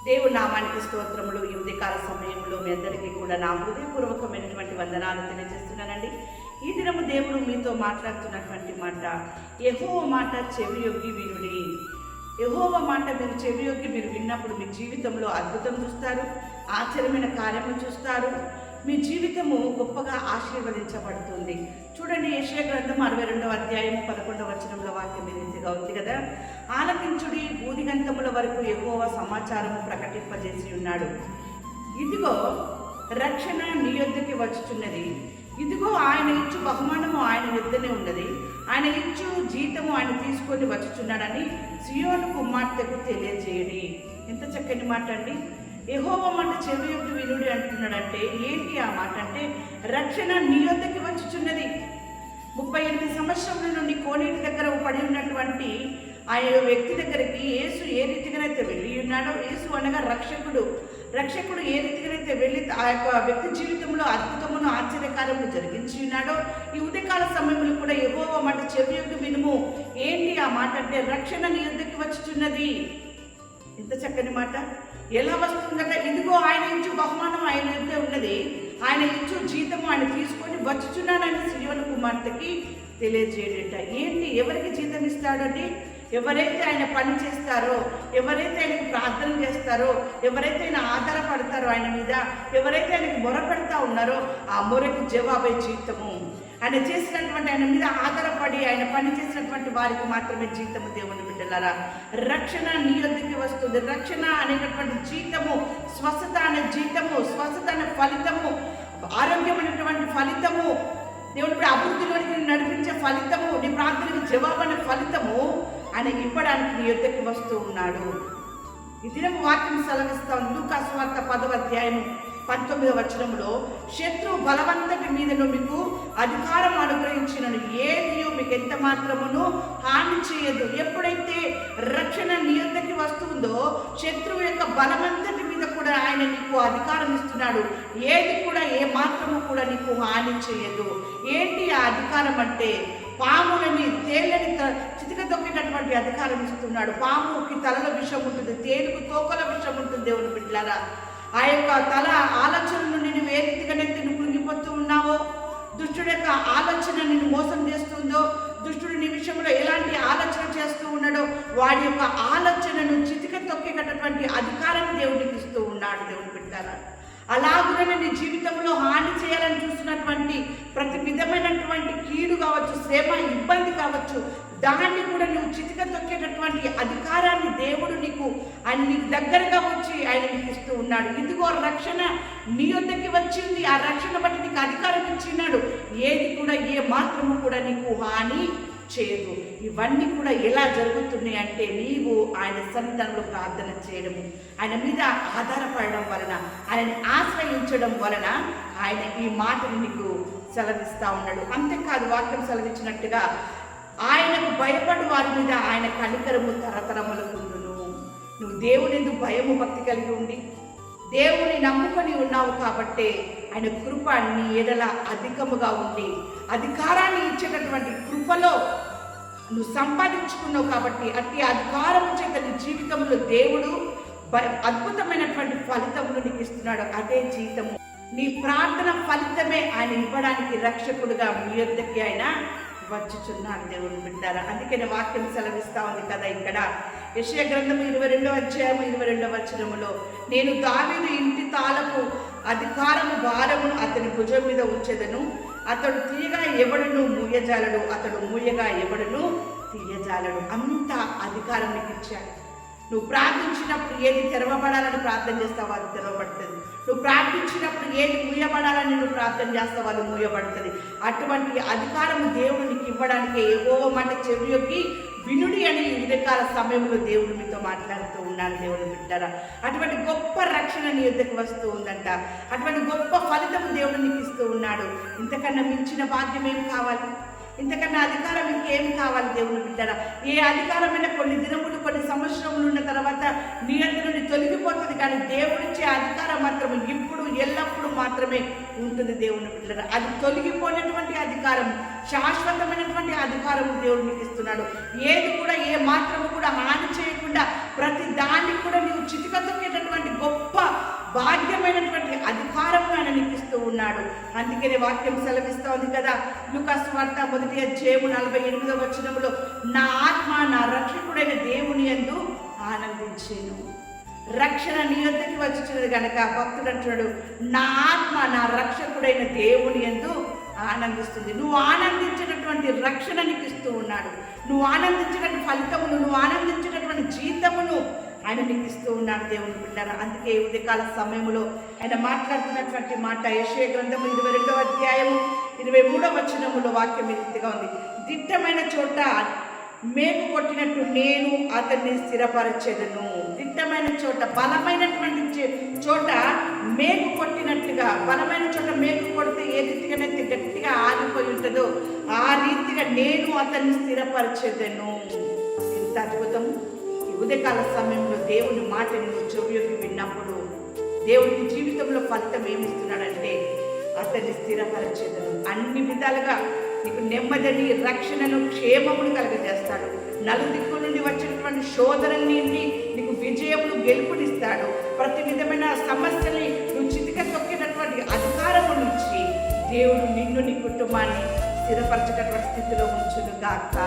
దేవుని నామానికి స్తోత్రములు. ఈ ఉదయకాల సమయంలో మీ అందరికీ కూడా నా హృదయపూర్వకమైనటువంటి వందనాలు తెలియజేస్తున్నానండి. ఈ దినము దేవుడు మీతో మాట్లాడుతున్నటువంటి మాట, యెహోవా మాట చెవియొగ్గి వినుడి. యెహోవా మాట మీరు చెవియొగ్గి మీరు విన్నప్పుడు మీ జీవితంలో అద్భుతం చూస్తారు, ఆశ్చర్యమైన కార్యము చూస్తారు. మీ జీవితము గొప్పగా ఆశీర్వదించబడుతుంది. చూడండి, యెషయా గ్రంథం 62వ అధ్యాయం 11వ వచనంలో వాక్యం ఈ రీతిగా ఉంది కదా, ఆలకించుడి, భూదిగంతముల వరకు యెహోవా సమాచారము ప్రకటింపజేసి ఉన్నాడు. ఇదిగో రక్షణ నీ యొద్దకి వచ్చుచున్నది, ఇదిగో ఆయన ఇచ్చు బహుమానము ఆయన యొద్దనే ఉన్నది, ఆయన ఇచ్చు జీతము ఆయన తీసుకొని వచ్చుచున్నాడని సియోను కుమార్తెకు తెలియజేయడి. ఎంత చక్కని మాట అండి. యెహోవా మాట చెవియొగ్గి వినుడి అంటున్నాడంటే ఏంటి ఆ మాట అంటే, రక్షణ నీ యొద్దకి వచ్చుచున్నది. 38 సంవత్సరముల నుండి కోనేటి దగ్గర పడి ఉన్నటువంటి ఆ వ్యక్తి దగ్గరికి యేసు ఏ రీతిగానైతే వెళ్ళి ఉన్నాడో, యేసు అనగా రక్షకుడు ఏ రీతిగానైతే వెళ్ళి ఆ యొక్క వ్యక్తి జీవితంలో అద్భుతమును ఆశ్చర్యకార్యము జరిగించి ఉన్నాడో, ఈ ఉదయకాల సమయంలో కూడా యెహోవా మాట చెవియొగ్గి వినుము. ఏంటి ఆ మాట అంటే, రక్షణ నీ యొద్దకి వచ్చుచున్నది. ఎంత చక్కని మాట. ఎలా వస్తుందట, ఇదిగో ఆయన ఇచ్చు బహుమానం ఆయన యొద్దే ఉన్నది, ఆయన ఇచ్చు జీతము ఆయన తీసుకొని వచ్చుచున్నాడని సియోను కుమార్తెకి తెలియజేయడట. ఏంటి, ఎవరికి జీతం ఇస్తాడండి? ఎవరైతే ఆయన పని చేస్తారో, ఎవరైతే ఆయనకు ప్రార్థన చేస్తారో, ఎవరైతే ఆయన ఆధారపడతారో ఆయన మీద, ఎవరైతే ఆయనకు మొరపెడతా ఉన్నారో ఆ మొరకి జవాబే జీతము. ఆయన చేసినటువంటి, ఆయన మీద ఆధారపడి ఆయన పని చేసినటువంటి వారికి మాత్రమే జీతము. దేవుని బిడ్డలారా, రక్షణ నీ యొద్దకి వస్తుంది. రక్షణ అనేటటువంటి జీతము, స్వస్థత అనే జీతము, స్వస్థత అనే ఫలితము, ఆరోగ్యమైనటువంటి ఫలితము, దేవుని అభివృద్ధిలోనికి నడిపించే ఫలితము, నీ ప్రార్థనకి జవాబు అనే ఫలితము ఆయన ఇవ్వడానికి నీ యొద్దకి వస్తూ ఉన్నాడు. ఈ దినం వాక్యం సెలవిస్తాం. లూకా సువార్త 10వ అధ్యాయం 19వ వచనంలో, శత్రువు బలవంతటి మీదను మీకు అధికారం అనుగ్రహించినను ఏదియో మీకు ఎంత మాత్రమును హాని చేయదు. ఎప్పుడైతే రక్షణ నీ యొద్దకి వస్తుందో, శత్రువు యొక్క బలవంతటి మీద కూడా ఆయన నీకు అధికారం ఇస్తున్నాడు. ఏది కూడా ఏ మాత్రము కూడా నీకు హాని చేయదు. ఏంటి ఆ అధికారం అంటే, పాములని తేళ్ళని చితిక తొక్కేటటువంటి అధికారం ఇస్తున్నాడు. పాముకి తలలో విషం ఉంటుంది, తేలుకు తోకల విషం ఉంటుంది. దేవుని బిడ్డలారా, ఆ యొక్క తల ఆలోచన నుండి నువ్వు ఏ రీతిగానైతే నువ్వు కృంగిపోతూ ఉన్నావో, దుష్టుడి యొక్క ఆలోచన నిన్ను మోసం చేస్తుందో, దుష్టుడు నీ విషయంలో ఎలాంటి ఆలోచన చేస్తూ ఉన్నాడో, వాడి యొక్క ఆలోచనను చితిక తొక్కేటటువంటి అధికారాన్ని దేవుడికి ఇస్తూ ఉన్నాడు. దేవుని బిడ్డలారా, అలాగునే నీ జీవితంలో హాని చేయాలని చూస్తున్నటువంటి ప్రతి విధమైనటువంటి కీడు కావచ్చు, శ్రమ, ఇబ్బంది కావచ్చు, దాన్ని కూడా నువ్వు చితిక తొక్కేటటువంటి అధికారాన్ని దేవుడు నీకు ఆయన నీకు దగ్గరగా వచ్చి ఆయన నీకు ఇస్తూ ఉన్నాడు. ఇదిగో రక్షణ నీ యొద్దకి వచ్చింది, ఆ రక్షణ బట్టి నీకు అధికారం ఇచ్చినాడు. ఏది కూడా ఏ మాత్రము కూడా నీకు హాని చేయదు. ఇవన్నీ కూడా ఎలా జరుగుతున్నాయి అంటే, నీవు ఆయన సన్నిధానంలో ప్రార్థన చేయడము, ఆయన మీద ఆధారపడడం వలన, ఆయనని ఆశ్రయించడం వలన ఆయన ఈ మాటను నీకు సెలవిస్తూ ఉన్నాడు. అంతేకాదు, వాక్యం సెలవిచ్చినట్టుగా ఆయనకు భయపడు వారి మీద ఆయన కనికరము తరతరములకు ఉండును. నువ్వు దేవుని ఎందుకు భయము భక్తి కలిగి ఉండి దేవుని నమ్ముకొని ఉన్నావు కాబట్టే ఆయన కృప నీ ఎడల అధికముగా ఉండి అధికారాన్ని ఇచ్చేటటువంటి కృపలో నువ్వు సంపాదించుకున్నావు కాబట్టి అట్టి అధికారం చేత నీ జీవితంలో దేవుడు అద్భుతమైనటువంటి ఫలితములు నీకు ఇస్తున్నాడు. అదే జీతము, నీ ప్రార్థన ఫలితమే ఆయన ఇవ్వడానికి రక్షకుడుగా మీ యొద్దకి ఆయన వచ్చుచున్నాడు. దేవుని బిడ్డారా, అందుకని వాక్యం సెలవిస్తా ఉంది కదా ఇక్కడ యెషయా గ్రంథం 22వ అధ్యాయం 22వ వచనములో, నేను దావీదు ఇంటి తాళపు అధికారము భారమును అతని భుజం మీద ఉంచెదను, అతడు తీయగా ఎవడును మూయజాలడు, అతడు మూయగా ఎవడును తీయజాలడు. అంత అధికారం నీకు ఇచ్చాడు. నువ్వు ప్రార్థించినప్పుడు ఏది తెరవబడాలని ప్రార్థన చేస్తావో అది తెరవబడుతుంది. నువ్వు ప్రార్థించినప్పుడు ఏది మూయబడాలని నువ్వు ప్రార్థన చేస్తావో అది మూయబడుతుంది. అటువంటి అధికారం దేవుడు నీకు ఇవ్వడానికి యెహోవా మాట చెవియొగ్గి వినుడి అని ఈ ఉదయకాల సమయంలో దేవుడు మీతో మాట్లాడుతూ ఉన్నాడు. దేవుని బిడ్డరా, అటువంటి గొప్ప రక్షణ నీ యొద్దకు వస్తూ ఉందంట. అటువంటి గొప్ప ఫలితం దేవుడు నీకు ఇస్తూ ఉన్నాడు. ఇంతకన్నా మించిన భాగ్యం ఏం కావాలి? ఇంతకన్నా అధికారం ఇంకేం కావాలి? దేవుని బిడ్డరా, ఏ అధికారమైన కొన్ని దినములు, కొన్ని సంవత్సరములు ఉన్న తర్వాత నీ అందు నుండి తొలగిపోతుంది, కానీ దేవుడిచ్చే అధికారం మాత్రం ఇప్పుడు ఎల్లప్పుడూ మాత్రమే ఉంటుంది. దేవుని బిడ్డరా, అది తొలగిపోయినటువంటి అధికారం, శాశ్వతమైనటువంటి అధికారం దేవుడు నీకు ఇస్తున్నాడు. ఏది కూడా ఏ మాత్రము కూడా హాని చేయకుండా ప్రతి దాన్ని కూడా నీవు చితిక తొక్కేటటువంటి సమస్తమైనటువంటి అధికారం ఆయన నీకు ఇస్తూ ఉన్నాడు. అందుకనే వాక్యం సెలవిస్తూ ఉంది కదా, లూకాసు వార్త 1వ అధ్యాయము 48వ వచనములో, నా ఆత్మ నా రక్షకుడైన దేవుని యందు ఆనందించెను. రక్షణ నీ యొద్దకి వచ్చినది కనుక భక్తుడు అంటున్నాడు, నా ఆత్మ నా రక్షకుడైన దేవుని యందు ఆనందిస్తుంది. నువ్వు ఆనందించినటువంటి రక్షణ నీకు ఇస్తూ ఉన్నాడు. నువ్వు ఆనందించినటువంటి ఫలితమును, నువ్వు ఆనందించినటువంటి జీతమును ఆయన నీకు ఇస్తూ ఉన్నాడు. దేవుని బిడ్డలారా, అందుకే ఉదయకాల సమయంలో ఆయన మాట్లాడుతున్నటువంటి మాట యెషయా గ్రంథము 22వ అధ్యాయము 23వ వచనములో వాక్యం ఈ రీతిగా ఉంది, దిట్టమైన చోట మేకు కొట్టినట్టు నేను అతన్ని స్థిరపరచెదను. దిట్టమైన చోట, బలమైనటువంటి చోట మేకు కొట్టినట్టుగా, బలమైన చోట మేకు కొడితే ఏ రీతిగానైతే గట్టిగా ఆగిపోయి ఉంటుందో ఆ రీతిగా నేను అతన్ని స్థిరపరచెదను. ఇంత అద్భుతం. ఈ ఉదయకాల సమయంలో దేవుని మాటని నువ్వు చెవియొగ్గి విన్నప్పుడు దేవుడి జీవితంలో ఫలితం ఏమిస్తున్నాడంటే అతన్ని స్థిరపరచెదను. అన్ని విధాలుగా నీకు నెమ్మదిని, రక్షణను, క్షేమమును కలుగజేస్తాడు. నలుదిక్కుల నుండి వచ్చినటువంటి శోధనని నీకు విజయమును, గెలుపునిస్తాడు. ప్రతి విధమైన సమస్యని నువ్వు చితిక తొక్కినటువంటి అధికారము నుంచి దేవుడు నిన్ను, నీ కుటుంబాన్ని స్థిరపరచేటటువంటి స్థితిలో ఉంచును గాక.